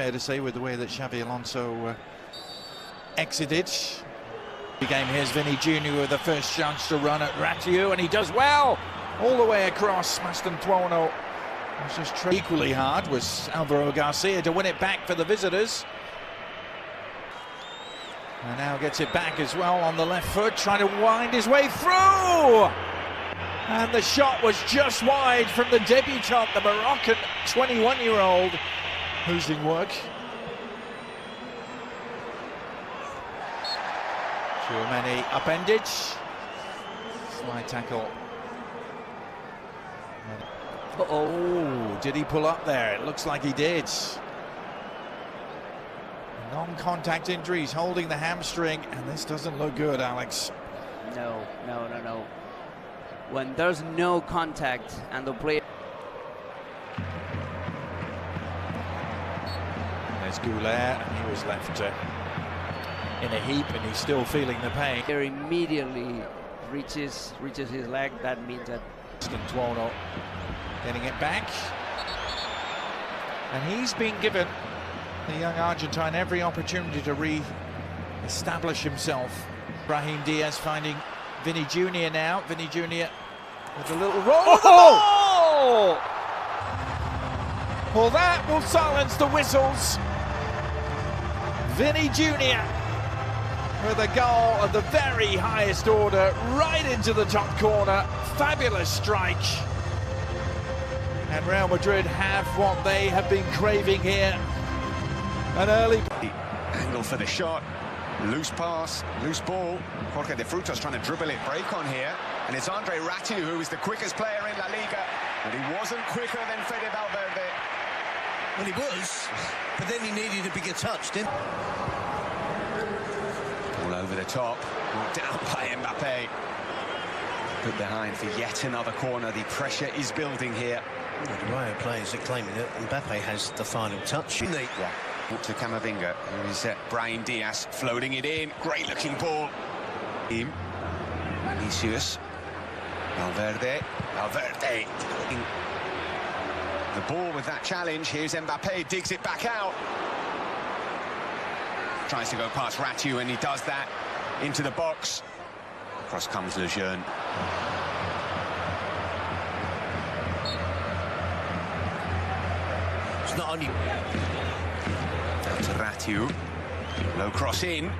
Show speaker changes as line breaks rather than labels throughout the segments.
Fair to say with the way that Xabi Alonso exited. The game, here's Vinny Jr. with the first chance to run at Rayo, and he does well all the way across. Mastantuono was just equally hard was Alvaro Garcia to win it back for the visitors. And now gets it back as well on the left foot, trying to wind his way through. And the shot was just wide from the debutant, the Moroccan 21-year-old, who's in work. Tchouameni upended. Slide tackle. Oh, did he pull up there? It looks like he did. Non-contact injury, he's holding the hamstring, and this doesn't look good, Alex.
No. When there's no contact and the player...
There's Goulet, and he was left in a heap, and he's still feeling the pain.
He immediately reaches his leg. That means that...
Santiago getting it back. And he's been given, the young Argentine, every opportunity to re-establish himself. Brahim Diaz finding Vinny Jr. now. Vinny Jr. with a little roll. Oh! Well, that will silence the whistles. Vinny Jr. with a goal of the very highest order, right into the top corner. Fabulous strike. And Real Madrid have what they have been craving here. An early
angle for the shot, loose pass, loose ball. Jorge de Frutos trying to dribble it, break on here, and it's Andre Ratiu who is the quickest player in La Liga, but he wasn't quicker than Fede Valverde.
Well, he was, but then he needed a bigger touch, didn't he?
All over the top, brought down by Mbappe. Put behind for yet another corner. The pressure is building here.
Well, the Rayo players are claiming that Mbappe has the final touch.
Yeah. To Camavinga, who is Brahim Diaz floating it in. Great looking ball. Vinicius. Valverde. The ball with that challenge. Here's Mbappe, digs it back out. Tries to go past Ratiu, and he does that into the box. Across comes Lejeune.
It's not only...
To Ratiu, low cross in. De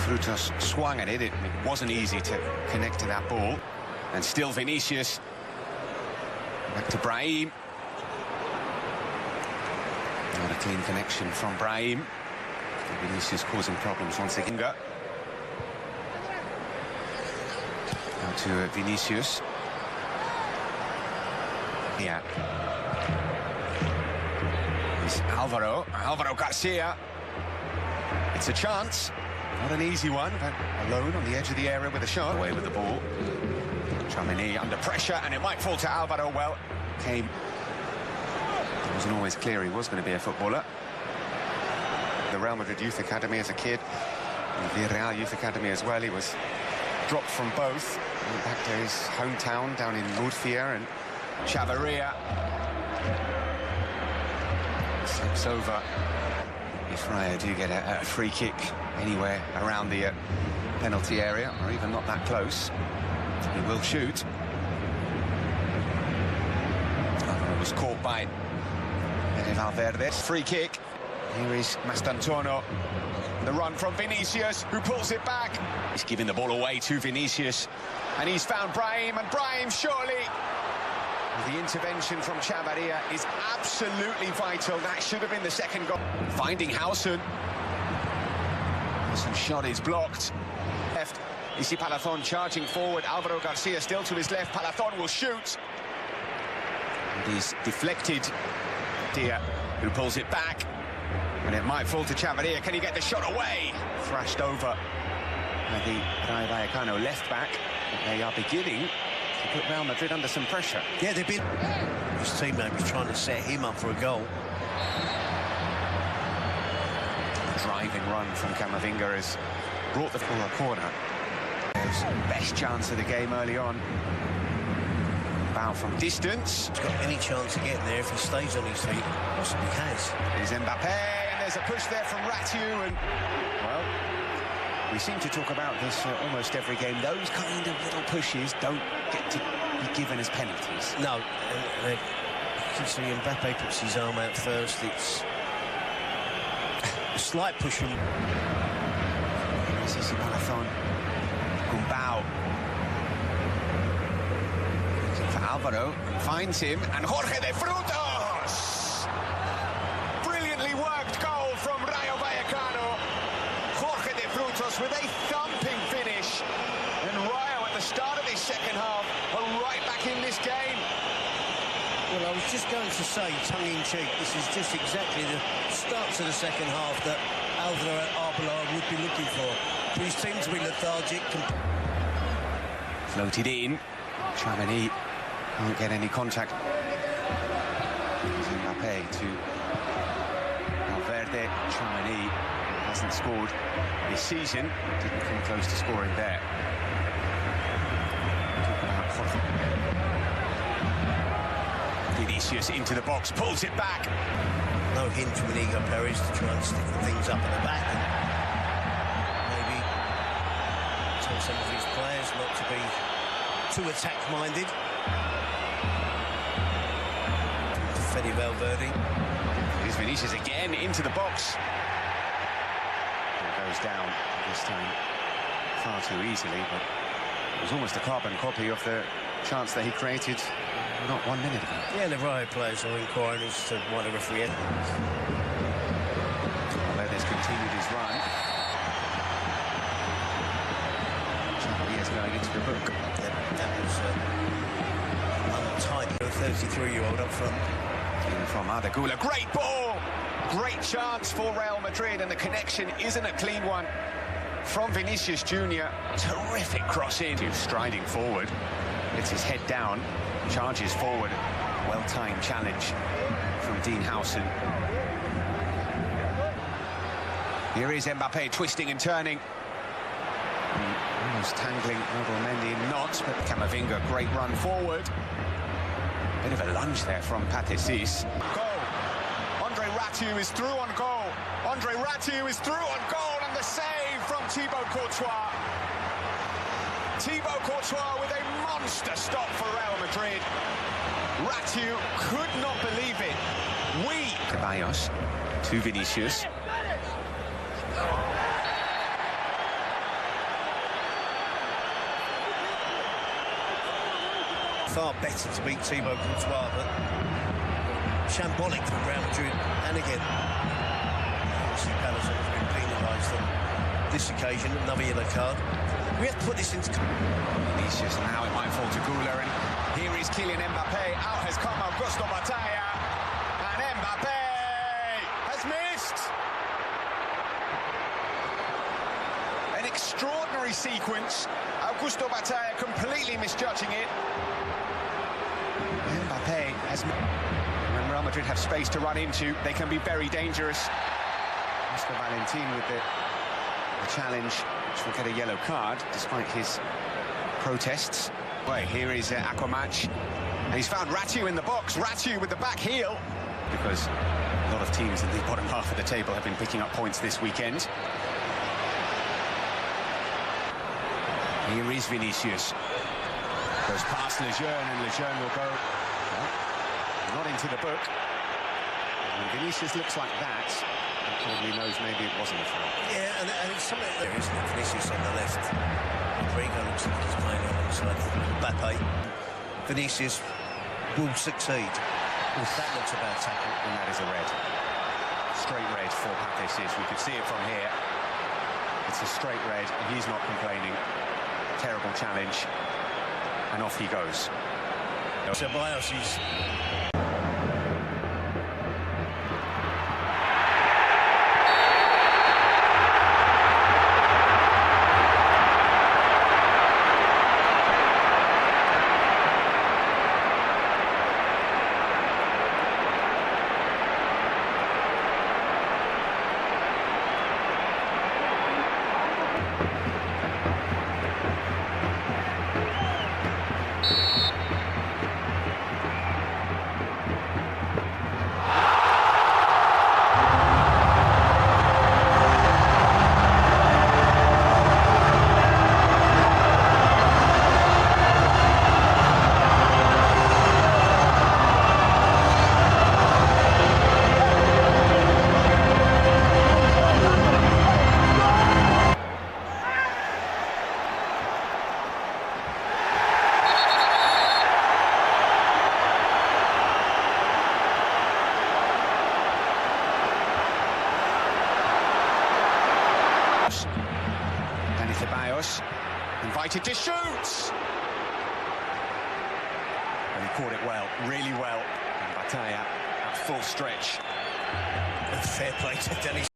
Frutos swung at it. It wasn't easy to connect to that ball. And still Vinicius. Back to Brahim. Not a clean connection from Brahim. Vinicius causing problems once again. Now to Vinicius. Yeah. Alvaro Garcia. It's a chance, not an easy one, but alone on the edge of the area with a shot. Away with the ball. Tchouameni under pressure, and it might fall to Alvaro. Well, it wasn't always clear he was going to be a footballer. The Real Madrid Youth Academy as a kid, and the Villarreal Youth Academy as well. He was dropped from both. Went back to his hometown down in Murcia and Chavarria. Slips over. If Rayo do get a free kick anywhere around the penalty area, or even not that close, he will shoot. Alvaro was caught by Fede Valverde. Free kick. Here is Mastantuono. The run from Vinicius, who pulls it back. He's giving the ball away to Vinicius, and he's found Brahim, and Brahim surely. The intervention from Chavarria is absolutely vital. That should have been the second goal. Finding Howson. Howson's shot is blocked. Left. You see Palazón charging forward. Alvaro Garcia still to his left. Palazón will shoot. And he's deflected. Dia, who pulls it back. And it might fall to Chavarria. Can he get the shot away? Thrashed over by the Rayo Vallecano left back. They are beginning to put Real Madrid under some pressure.
Yeah, they've been... His teammate was trying to set him up for a goal.
Driving run from Camavinga has brought the ball a corner. Best chance of the game early on. about from distance.
He's got any chance of getting there if he stays on his feet. Possibly has.
Here's Mbappe, and there's a push there from Rayo, and, well, we seem to talk about this almost every game. Those kind of little pushes don't get to be given as penalties.
No, you can see Mbappe puts his arm out first. It's a slight push from...
This is Marathon. Gumbao. Looking for Alvaro, finds him, and Jorge de Frutos! Brilliantly worked goal from Rayo Vallecano. Jorge de Frutos with a thumping finish. And Rayo at the start of this second half are right back in this game.
Well, I was just going to say, tongue-in-cheek, this is just exactly the start to the second half that Alvaro would be looking for his team to be lethargic.
Floated in. Tramini can't get any contact. Mbappe to Valverde. Tramini hasn't scored this season. Didn't come close to scoring there. Talk about Jorge. Vinicius into the box, pulls it back.
No hint from Inigo Perez to try and stiffen things up at the back and maybe tell some of his players not to be too attack-minded. Fede Valverde.
Here's Vinicius again into the box. It goes down this time far too easily, but it was almost a carbon copy of the chance that he created not 1 minute ago.
Yeah, the Rayo players are inquiring as to why the referee...
Valverde's continued his run. He is going into the book.
That was untidy. A 33-year-old up front.
In from Arda Güler. Great ball! Great chance for Real Madrid, and the connection isn't a clean one from Vinicius Jr. Terrific cross in. Striding forward. Gets his head down. Charges forward. Well-timed challenge from Dean Howson. Here is Mbappe twisting and turning. Almost tangling Mendy in knots, but Camavinga, great run forward. Bit of a lunge there from Patesis. Goal. Andre Rayo is through on goal. Andre Rayo is through on goal, and the save from Thibaut Courtois. Thibaut Courtois with a monster stop for Real Madrid. Rayo could not believe it. Ceballos to Vinicius.
Far better to beat Thibaut Courtois, but shambolic from Real Madrid. And again, obviously Palazzo has been penalised on this occasion, another yellow card. We have to put this into...
Vinicius, now it might fall to Güler, and here is Kylian Mbappe. Out has come Augusto Batalla, and Mbappe has missed. An extraordinary sequence. Augusto Batalla completely misjudging it. Mbappe has... When Real Madrid have space to run into, they can be very dangerous. Oscar Valentin with the challenge, which will get a yellow card, despite his protests. Right, here is Aquamatch, and he's found Rayo in the box. Rayo with the back heel, because a lot of teams in the bottom half of the table have been picking up points this weekend. Here is Vinicius. Goes past Lejeune, and Lejeune will go not into the book. When Vinicius looks like that, he probably knows maybe it wasn't a foul.
Yeah, and it's something there, isn't it? Vinicius on the left. Rodrigo looks like he's playing alongside Mbappe. Vinicius will succeed. That looks about tackle.
And that is a red. Straight red for Patesis. We could see it from here. It's a straight red, and he's not complaining. Terrible challenge. And off he goes.
Ceballos is...
Ceballos, invited to shoot! And he caught it well, really well. And Batalla at full stretch.
Fair play to Dennis.